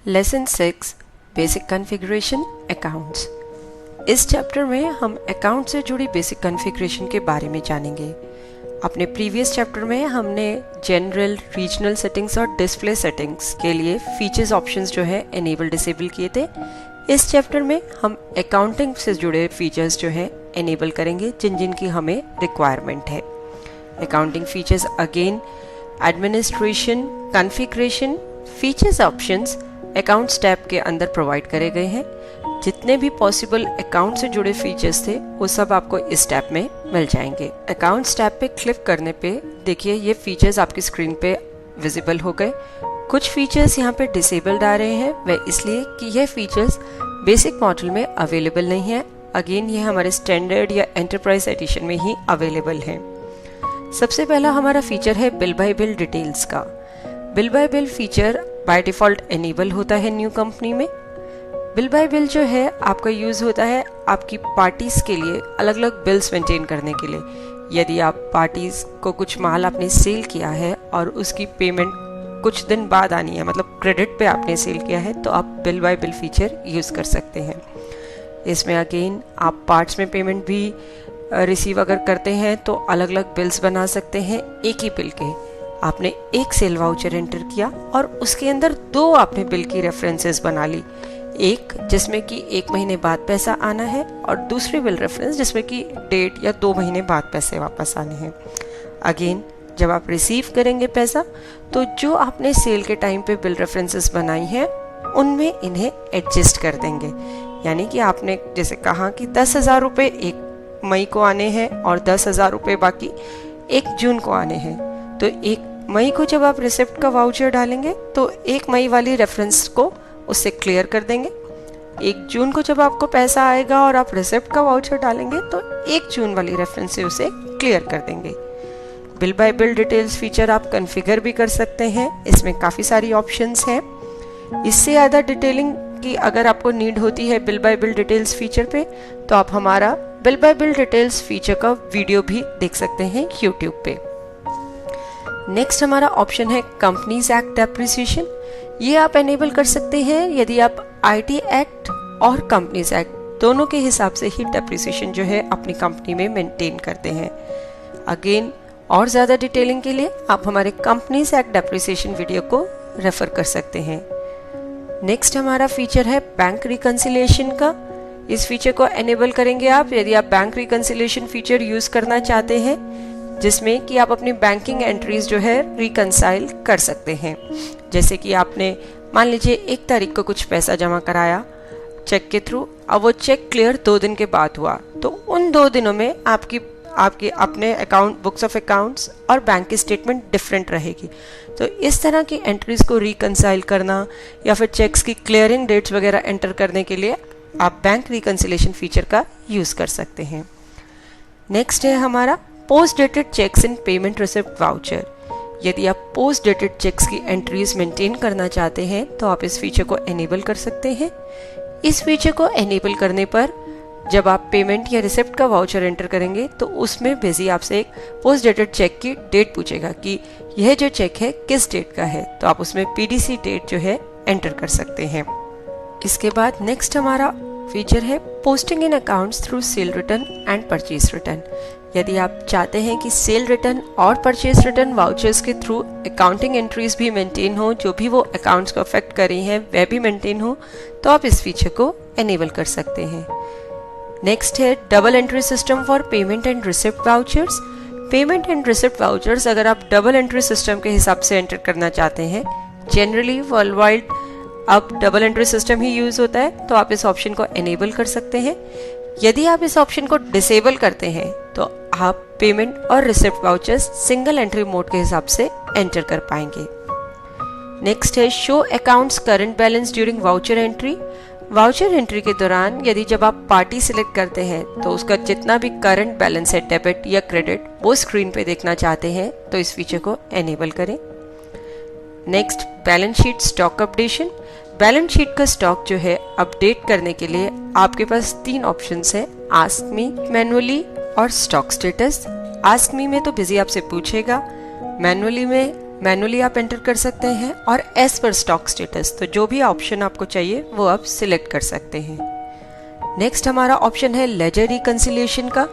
Lesson 6 basic configuration accounts. इस chapter में हम अकाउंट से जुड़ी बेसिक कॉन्फ़िगरेशन के बारे में जानेंगे। अपने प्रीवियस चैप्टर में हमने जनरल, रीजनल सेटिंग्स और डिस्प्ले सेटिंग्स के लिए फीचर्स ऑप्शंस जो है एनेबल डिसेबल किए थे। इस चैप्टर में हम अकाउंटिंग से जुड़े फीचर्स जो है एनेबल करेंगे जिनकी हमें रिक्वायरमेंट है। Accounting features again administration, configuration, features options accounts tab के अंदर प्रोवाइड करे गए हैं। जितने भी पॉसिबल अकाउंट से जुड़े फीचर्स थे वो सब आपको इस टैब में मिल जाएंगे। अकाउंट्स टैब पे क्लिक करने पे देखिए ये फीचर्स आपकी स्क्रीन पे विजिबल हो गए। कुछ फीचर्स यहाँ पे डिसेबल्ड आ रहे हैं, वह इसलिए कि यह फीचर्स बेसिक मॉडल में अवेलेबल नहीं है। अगेन ये हमारे स्टैंडर्ड या एंटरप्राइज एडिशन में ही अवेलेबल है। सबसे पहला हमारा फीचर है बिल बाय बिल डिटेल्स का। Bill bye bill feature by default enable होता है न्यू कंपनी में। बिल बाय बिल जो है आपका यूज़ होता है आपकी पार्टीज के लिए अलग अलग बिल्स मेंटेन करने के लिए। यदि आप पार्टीज को कुछ माल आपने सेल किया है और उसकी पेमेंट कुछ दिन बाद आनी है, मतलब क्रेडिट पे आपने सेल किया है, तो आप bill bye bill feature use कर सकते हैं। इसमें अगेन आप पार्ट्स में पेमेंट भी रिसीव अगर करते हैं तो अलग अलग बिल्स बना सकते हैं। एक ही बिल के आपने एक सेल वाउचर एंटर किया और उसके अंदर दो आपने बिल की रेफरेंसेस बना ली, एक जिसमें कि 1 महीने बाद पैसा आना है और दूसरी बिल रेफरेंस जिसमें कि डेट या 2 महीने बाद पैसे वापस आने हैं। अगेन जब आप रिसीव करेंगे पैसा तो जो आपने सेल के टाइम पे बिल रेफरेंसेस बनाई हैं उनमें इन्हें एडजस्ट कर देंगे। यानी कि आपने जैसे कहा कि 10,000 रुपये 1 मई को आने हैं और 10,000 रुपये बाकी 1 जून को आने हैं, तो 1 मई को जब आप रिसिप्ट का वाउचर डालेंगे तो 1 मई वाली रेफरेंस को उससे क्लियर कर देंगे। 1 जून को जब आपको पैसा आएगा और आप रिसिप्ट का वाउचर डालेंगे तो 1 जून वाली रेफरेंस से उसे क्लियर कर देंगे। Bill bye bill details feature आप कॉन्फ़िगर भी कर सकते हैं। इसमें काफ़ी सारी ऑप्शंस हैं। इससे ज़्यादा डिटेलिंग की अगर आपको नीड होती है bill bye bill details feature पे, तो आप हमारा bill bye bill details feature का वीडियो भी देख सकते हैं यूट्यूब पे। नेक्स्ट हमारा ऑप्शन है कंपनीज एक्ट डेप्रिसिएशन। ये आप एनेबल कर सकते हैं यदि आप आईटी एक्ट और कंपनीज एक्ट दोनों के हिसाब से ही डेप्रिसिएशन जो है अपनी कंपनी में मेंटेन करते हैं। अगेन और ज़्यादा डिटेलिंग के लिए आप हमारे कंपनीज एक्ट डेप्रिसिएशन वीडियो को रेफर कर सकते हैं। नेक्स्ट हमारा फीचर है बैंक रिकंसिलिएशन का। इस फीचर को एनेबल करेंगे आप यदि आप बैंक रिकंसिलिएशन फीचर यूज़ करना चाहते हैं, जिसमें कि आप अपनी बैंकिंग एंट्रीज जो है रिकंसाइल कर सकते हैं। जैसे कि आपने मान लीजिए 1 तारीख को कुछ पैसा जमा कराया चेक के थ्रू, अब वो चेक क्लियर 2 दिन के बाद हुआ, तो उन 2 दिनों में आपकी अपने अकाउंट बुक्स ऑफ अकाउंट्स और बैंक की स्टेटमेंट डिफरेंट रहेगी। तो इस तरह की एंट्रीज को रिकंसाइल करना या फिर चेक्स की क्लियरिंग डेट्स वगैरह एंटर करने के लिए आप बैंक रिकंसिलिएशन फीचर का यूज़ कर सकते हैं। नेक्स्ट है हमारा पोस्ट डेटेड चेक्स इन पेमेंट रिसिप्ट वाउचर। यदि आप पोस्ट डेटेड चेक्स की एंट्रीज मेंटेन करना चाहते हैं तो आप इस फीचर को एनेबल कर सकते हैं। इस फीचर को एनेबल करने पर जब आप पेमेंट या रिसिप्ट का वाउचर एंटर करेंगे तो उसमें बेसिकली आपसे एक पोस्ट डेटेड चेक की डेट पूछेगा कि यह जो चेक है किस डेट का है, तो आप उसमें पीडीसी डेट जो है एंटर कर सकते हैं। इसके बाद नेक्स्ट हमारा फीचर है posting in accounts through cell return and purchase return. यदि आप चाहते हैं कि सेल रिटर्न और परचेज रिटर्न वाउचर्स के थ्रू अकाउंटिंग एंट्रीज भी मेंटेन हो, जो भी वो अकाउंट्स को अफेक्ट कर रही हैं वह भी मेंटेन हो, तो आप इस फीचर को एनेबल कर सकते हैं। नेक्स्ट है double entry system for payment and receipt vouchers. Payment and receipt vouchers अगर आप डबल एंट्री सिस्टम के हिसाब से एंटर करना चाहते हैं, जनरली वर्ल्ड वाइड अब डबल एंट्री सिस्टम ही यूज होता है, तो आप इस ऑप्शन को एनेबल कर सकते हैं। यदि आप इस ऑप्शन को डिसेबल करते हैं तो आप पेमेंट और receipt vouchers single entry mode के हिसाब से एंटर कर पाएंगे। नेक्स्ट है show accounts current balance during voucher entry. Voucher entry के दौरान यदि जब आप पार्टी सिलेक्ट करते हैं तो उसका जितना भी करंट बैलेंस है डेबिट या क्रेडिट वो स्क्रीन पे देखना चाहते हैं तो इस फीचर को एनेबल करें। Next balance sheet stock updation. Balance sheet का स्टॉक जो है अपडेट करने के लिए आपके पास 3 ऑप्शंस है, आस्क मी, मैनुअली और स्टॉक स्टेटस। आस्क मी में तो बिजी आपसे पूछेगा, मैनुअली में मैनुअली आप एंटर कर सकते हैं और एज पर स्टॉक स्टेटस, तो जो भी ऑप्शन आपको चाहिए वो आप सिलेक्ट कर सकते हैं। नेक्स्ट हमारा ऑप्शन है लेजर रिकंसिलिएशन का।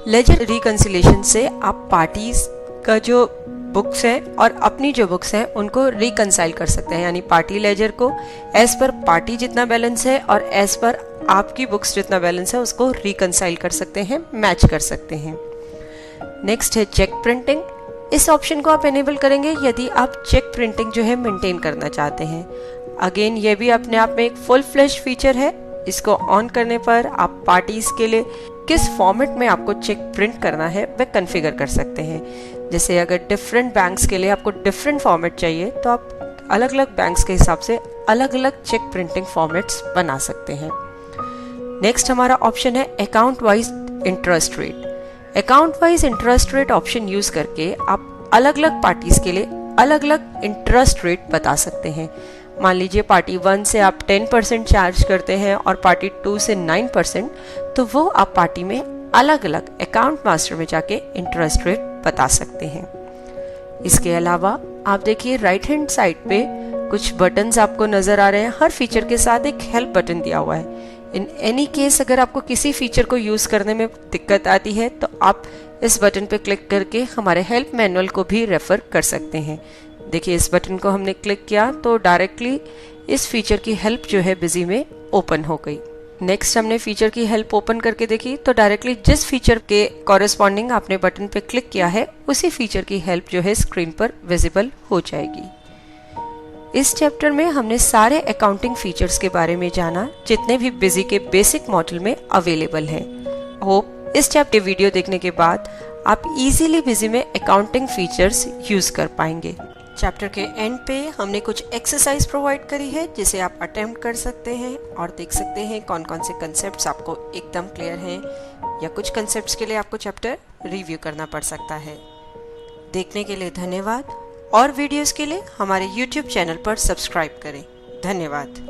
लेजर रिकंसिलिएशन से आप पार्टीज का जो बुक्स हैं और अपनी जो बुक्स हैं उनको रिकंसाइल कर सकते हैं, यानी पार्टी लेजर को एज पर पार्टी जितना बैलेंस है और एज पर आपकी बुक्स जितना बैलेंस है उसको रिकंसाइल कर सकते हैं, मैच कर सकते हैं। नेक्स्ट है चेक प्रिंटिंग। इस ऑप्शन को आप एनेबल करेंगे यदि आप चेक प्रिंटिंग जो है मेंटेन करना चाहते हैं। अगेन ये भी अपने आप में एक फुल फ्लैश फीचर है। इसको ऑन करने पर आप पार्टीज के लिए किस फॉर्मेट में आपको चेक प्रिंट करना है वह कॉन्फ़िगर कर सकते हैं। जैसे अगर डिफरेंट बैंक्स के लिए आपको डिफरेंट फॉर्मेट चाहिए तो आप अलग अलग बैंक्स के हिसाब से अलग अलग चेक प्रिंटिंग फॉर्मेट्स बना सकते हैं। नेक्स्ट हमारा ऑप्शन है account wise interest rate. Account wise interest rate option use करके आप अलग अलग पार्टीज के लिए अलग अलग इंटरेस्ट रेट बता सकते हैं। मान लीजिए पार्टी 1 से आप 10% चार्ज करते हैं और पार्टी 2 से 9%, तो वो आप पार्टी में अलग अलग अकाउंट मास्टर में जाके इंटरेस्ट रेट बता सकते हैं। इसके अलावा आप देखिए राइट हैंड साइड पे कुछ बटन्स आपको नजर आ रहे हैं। हर फीचर के साथ एक हेल्प बटन दिया हुआ है। इन एनी केस अगर आपको किसी फीचर को यूज करने में दिक्कत आती है तो आप इस बटन पे क्लिक करके हमारे हेल्प मैनुअल को भी रेफर कर सकते हैं। देखिए इस बटन को हमने क्लिक किया तो डायरेक्टली इस फीचर की हेल्प जो है बिजी में ओपन हो गई। नेक्स्ट हमने फीचर की हेल्प ओपन करके देखी तो डायरेक्टली जिस फीचर के कॉरेस्पॉन्डिंग आपने बटन पे क्लिक किया है उसी फीचर की हेल्प जो है स्क्रीन पर विजिबल हो जाएगी। इस चैप्टर में हमने सारे अकाउंटिंग फीचर्स के बारे में जाना जितने भी बिजी के बेसिक मॉडल में अवेलेबल हैं। होप इस चैप्टर वीडियो देखने के बाद आप इजीली बिजी में अकाउंटिंग फीचर्स यूज कर पाएंगे। चैप्टर के एंड पे हमने कुछ एक्सरसाइज प्रोवाइड करी है जिसे आप अटेम्प्ट कर सकते हैं और देख सकते हैं कौन कौन से कंसेप्ट्स आपको एकदम क्लियर हैं या कुछ कंसेप्ट्स के लिए आपको चैप्टर रिव्यू करना पड़ सकता है। देखने के लिए धन्यवाद और वीडियोस के लिए हमारे YouTube चैनल पर सब्सक्राइब करें। धन्यवाद।